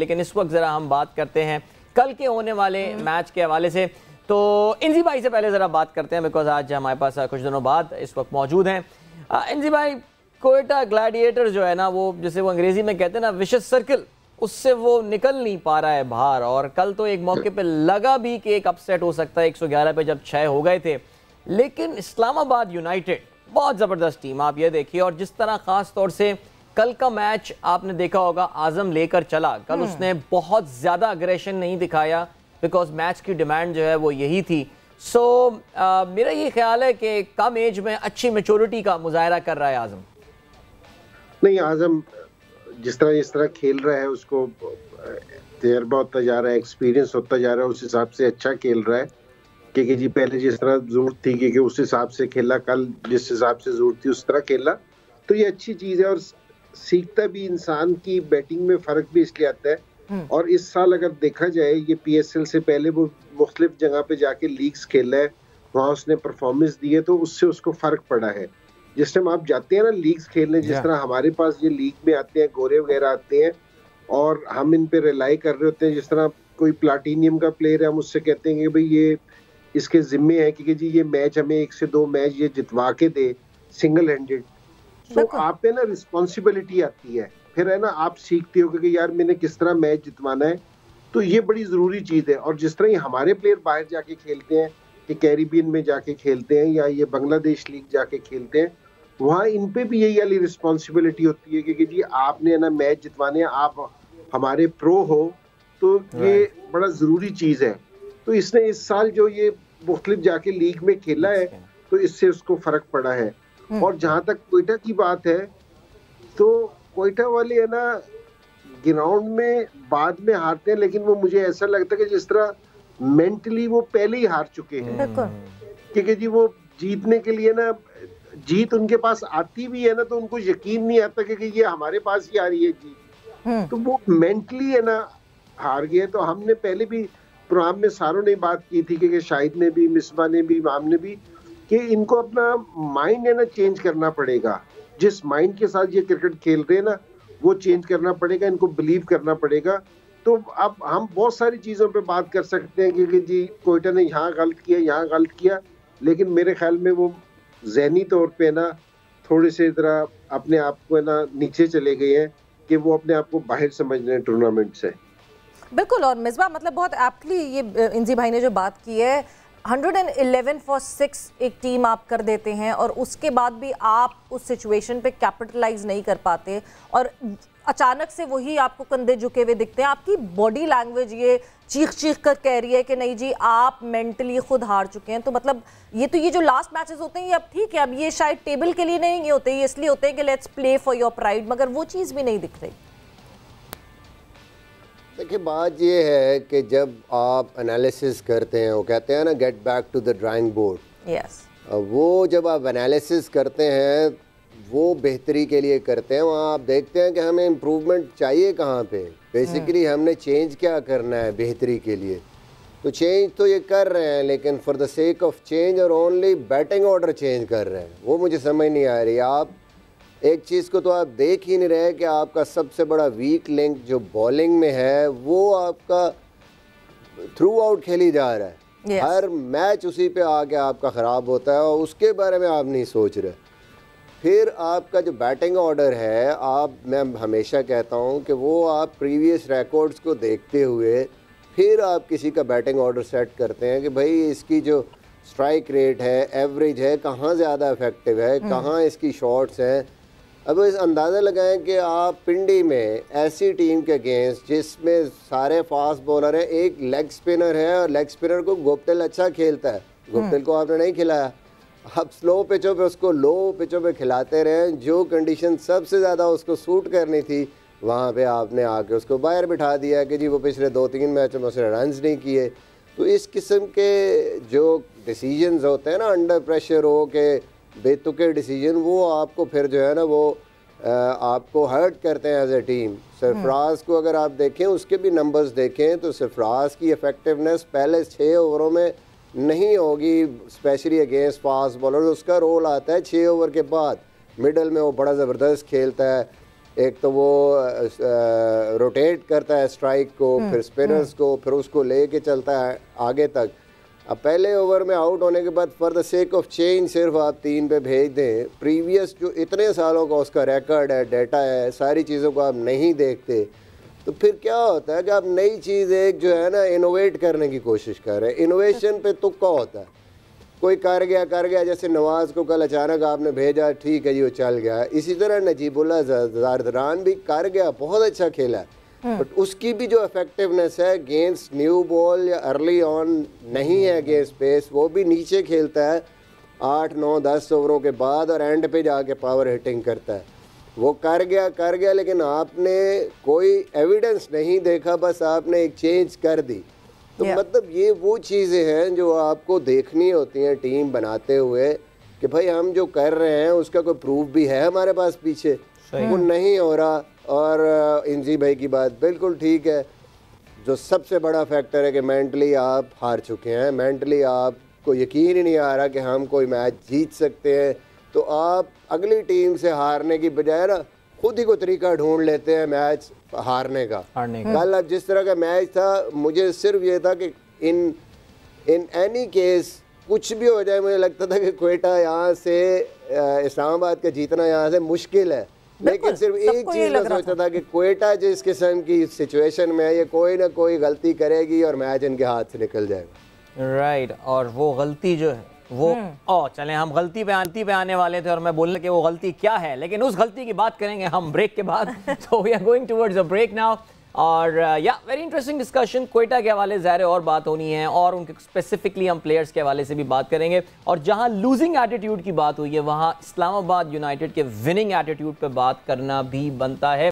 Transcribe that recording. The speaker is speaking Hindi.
लेकिन इस वक्त ज़रा हम बात करते हैं कल के होने वाले मैच के हवाले से। तो इंजी भाई से पहले ज़रा बात करते हैं बिकॉज आज हमारे पास कुछ दिनों बाद इस वक्त मौजूद हैं। इंजी भाई, कोयटा ग्लैडिएटर जो है ना, वो जैसे वो अंग्रेज़ी में कहते हैं ना विशस सर्कल, उससे वो निकल नहीं पा रहा है बाहर। और कल तो एक मौके पे लगा भी कि एक अपसेट हो सकता है 111 पे जब 6 हो गए थे, लेकिन इस्लामाबाद यूनाइटेड बहुत ज़बरदस्त टीम, आप ये देखिए। और जिस तरह ख़ास तौर से कल का मैच आपने देखा होगा, आजम लेकर चला कल, उसने बहुत ज़्यादा अग्रेशन नहीं दिखाया बिकॉज मैच की डिमांड जो है वो यही थी। सो मेरा ये ख्याल है कि कम एज में अच्छी मैच्योरिटी का मुजाहरा कर रहा है आजम। नहीं, आजम जिस तरह खेल रहा है, उसको तजर्बा होता जा रहा है, एक्सपीरियंस होता जा रहा है, उस हिसाब से अच्छा खेल रहा है। क्योंकि जी पहले जिस तरह जरूरत थी कि उस हिसाब से खेला, कल जिस हिसाब से जरूरत थी उस तरह खेला, तो ये अच्छी चीज़ है। और सीखता भी इंसान की बैटिंग में फ़र्क भी इसलिए आता है। और इस साल अगर देखा जाए, ये PSL से पहले वो मुख्तलिफ जगह पे जाके लीग्स खेला है, वहाँ उसने परफॉर्मेंस दी है, तो उससे उसको फ़र्क पड़ा है। जिस टाइम आप जाते हैं ना लीग्स खेलने, जिस तरह हमारे पास ये लीग में आते हैं, गोरे वगैरह आते हैं और हम इन पे रिलाई कर रहे होते हैं। जिस तरह कोई प्लाटीनियम का प्लेयर है, हम उससे कहते हैं कि भाई ये इसके ज़िम्मे है कि जी ये मैच हमें 1 से 2 मैच ये जितवा के दे सिंगल हैंडेड। तो आप पे ना रिस्पॉन्सिबिलिटी आती है, फिर है ना आप सीखते हो कि यार मैंने किस तरह मैच जितवाना है। तो ये बड़ी ज़रूरी चीज़ है। और जिस तरह ही हमारे प्लेयर बाहर जाके खेलते हैं, कि कैरिबियन में जाके खेलते हैं या ये बांग्लादेश लीग जाके खेलते हैं, वहाँ इन पे भी यही वाली रिस्पॉन्सिबिलिटी होती है कि जी आपने है ना मैच जितवाने हैं, आप हमारे प्रो हो, तो ये बड़ा ज़रूरी चीज़ है। तो इसने इस साल जो ये मुख्तलिफ जाके लीग में खेला है, तो इससे उसको फ़र्क पड़ा है। और जहाँ तक कोयटा की बात है, तो कोयटा वाले है ना ग्राउंड में बाद में हारते हैं, लेकिन वो मुझे ऐसा लगता है कि जिस तरह मेंटली वो पहले ही हार चुके हैं। क्योंकि जी वो जीतने के लिए ना, जीत उनके पास आती भी है ना, तो उनको यकीन नहीं आता कि ये हमारे पास ही आ रही है जीत। तो वो मेंटली है ना हार गए। तो हमने पहले भी प्रोग्राम में सारों ने बात की थी कि शाहिद ने भी, मिसबा ने भी, इमाम ने भी, कि इनको अपना माइंड है ना चेंज करना पड़ेगा। जिस माइंड के साथ ये क्रिकेट खेल रहे हैं ना, वो चेंज करना पड़ेगा, इनको बिलीव करना पड़ेगा। तो अब हम बहुत सारी चीज़ों पे बात कर सकते हैं कि जी कोयटा ने यहाँ गलत किया, यहाँ गलत किया, लेकिन मेरे ख्याल में वो ज़हनी तौर पे ना थोड़े से तरह अपने आप को है ना नीचे चले गए हैं कि वो अपने आप को बाहर समझ रहे हैं टूर्नामेंट से। बिल्कुल। और मिसबा मतलब बहुत एप्टली ये इंजी भाई ने जो बात की है, 111 फॉर 6 एक टीम आप कर देते हैं और उसके बाद भी आप उस सिचुएशन पे कैपिटलाइज नहीं कर पाते और अचानक से वही आपको कंधे झुके हुए दिखते हैं। आपकी बॉडी लैंग्वेज ये चीख चीख कर कह रही है कि नहीं जी आप मेंटली खुद हार चुके हैं। तो मतलब ये जो लास्ट मैचेस होते हैं, ये अब ठीक है, अब ये शायद टेबल के लिए नहीं होते, ये इसलिए होते हैं कि let's play for your pride, मगर वो चीज़ भी नहीं दिख रही। देखिए, बात ये है कि जब आप एनालिसिस करते हैं, वो कहते हैं ना get back to the drawing board. Yes. वो जब आप एनालिसिस करते हैं, वो बेहतरी के लिए करते हैं। वहाँ आप देखते हैं कि हमें इम्प्रूवमेंट चाहिए कहाँ पे, बेसिकली हमने चेंज क्या करना है बेहतरी के लिए। तो चेंज तो ये कर रहे हैं, लेकिन for the sake of change और ओनली बैटिंग ऑर्डर चेंज कर रहे हैं, वो मुझे समझ नहीं आ रही। आप एक चीज़ को तो आप देख ही नहीं रहे कि आपका सबसे बड़ा वीक लिंक जो बॉलिंग में है, वो आपका थ्रू आउट खेली जा रहा है। हर मैच उसी पे आके आपका ख़राब होता है और उसके बारे में आप नहीं सोच रहे। फिर आपका जो बैटिंग ऑर्डर है, मैं हमेशा कहता हूँ कि वो आप प्रीवियस रिकॉर्ड्स को देखते हुए फिर आप किसी का बैटिंग ऑर्डर सेट करते हैं कि भाई इसकी जो स्ट्राइक रेट है, एवरेज है, कहाँ ज़्यादा इफेक्टिव है, कहाँ इसकी शॉट्स हैं। अब इस अंदाज़ा लगाएं कि आप पिंडी में ऐसी टीम के अगेंस्ट जिसमें सारे फास्ट बॉलर हैं, एक लेग स्पिनर है और लेग स्पिनर को गुप्टिल अच्छा खेलता है, गुप्टिल को आपने नहीं खिलाया। आप स्लो पिचों पे उसको लो पिचों पे खिलाते रहे, जो कंडीशन सबसे ज़्यादा उसको सूट करनी थी वहाँ पे आपने आके उसको बाहर बिठा दिया कि जी वो पिछले 2-3 मैचों में उसने रन्स नहीं किए। तो इस किस्म के जो डिसीजंस होते हैं ना अंडर प्रेशर हो के बेतुके डिसीजन, वो आपको फिर जो है ना वो आपको हर्ट करते हैं एज ए टीम। सरफराज को अगर आप देखें, उसके भी नंबर्स देखें, तो सरफराज की इफेक्टिवनेस पहले 6 ओवरों में नहीं होगी, स्पेशली अगेंस्ट फास्ट बॉलर। उसका रोल आता है 6 ओवर के बाद, मिडल में वो बड़ा ज़बरदस्त खेलता है। एक तो वो रोटेट करता है स्ट्राइक को, फिर स्पिनर्स को, फिर उसको लेके चलता है आगे तक। अब पहले ओवर में आउट होने के बाद for the sake of change सिर्फ आप 3 पे भेज दें, प्रीवियस जो इतने सालों का उसका रिकॉर्ड है, डाटा है, सारी चीज़ों को आप नहीं देखते, तो फिर क्या होता है कि आप नई चीज़ एक जो है ना इनोवेट करने की कोशिश कर रहे हैं। इनोवेशन पे तुक्का होता है, कोई कर गया, जैसे नवाज को कल अचानक आपने भेजा, ठीक है जी वो चल गया। इसी तरह नजीबुल्लाह ज़रदान भी कर गया, बहुत अच्छा खेला है, बट उसकी भी जो इफेक्टिवनेस है अगेंस्ट न्यू बॉल या अर्ली ऑन नहीं है अगेंस्ट पेस, वो भी नीचे खेलता है 8, 9, 10 ओवरों के बाद और एंड पे जाके पावर हिटिंग करता है। वो कर गया, लेकिन आपने कोई एविडेंस नहीं देखा, बस आपने एक चेंज कर दी। तो मतलब ये वो चीज़ें हैं जो आपको देखनी होती हैं टीम बनाते हुए कि भाई हम जो कर रहे हैं उसका कोई प्रूफ भी है हमारे पास पीछे, वो नहीं हो रहा। और इंजी भाई की बात बिल्कुल ठीक है, जो सबसे बड़ा फैक्टर है कि मेंटली आप हार चुके हैं, मेंटली आपको यकीन ही नहीं आ रहा कि हम कोई मैच जीत सकते हैं, तो आप अगली टीम से हारने की बजाय ना खुद ही को तरीका ढूंढ लेते हैं मैच हारने का। कल अब जिस तरह का मैच था, मुझे सिर्फ ये था कि इन एनी केस कुछ भी हो जाए, मुझे लगता था कि क्वेटा यहाँ से इस्लामाबाद का जीतना यहाँ से मुश्किल है, लेकिन सिर्फ एक चीज़ मैं सोचता था कि क्वेटा जिस किस्म की सिचुएशन में है, ये कोई ना कोई गलती करेगी और मैच इनके हाथ से निकल जाएगा। राइट, और वो गलती जो है वो चलें हम गलती पे आने वाले थे और मैं बोलने कि वो गलती क्या है, लेकिन उस गलती की बात करेंगे हम ब्रेक के बाद। तो we are going towards a break now. और या वेरी इंटरेस्टिंग डिस्कशन, क्वेटा के हवाले ज़ाहिर और बात होनी है और उनके स्पेसिफिकली हम प्लेयर्स के हवाले से भी बात करेंगे। और जहां लूजिंग एटीट्यूड की बात हुई है, वहां इस्लामाबाद यूनाइटेड के विनिंग एटीट्यूड पे बात करना भी बनता है।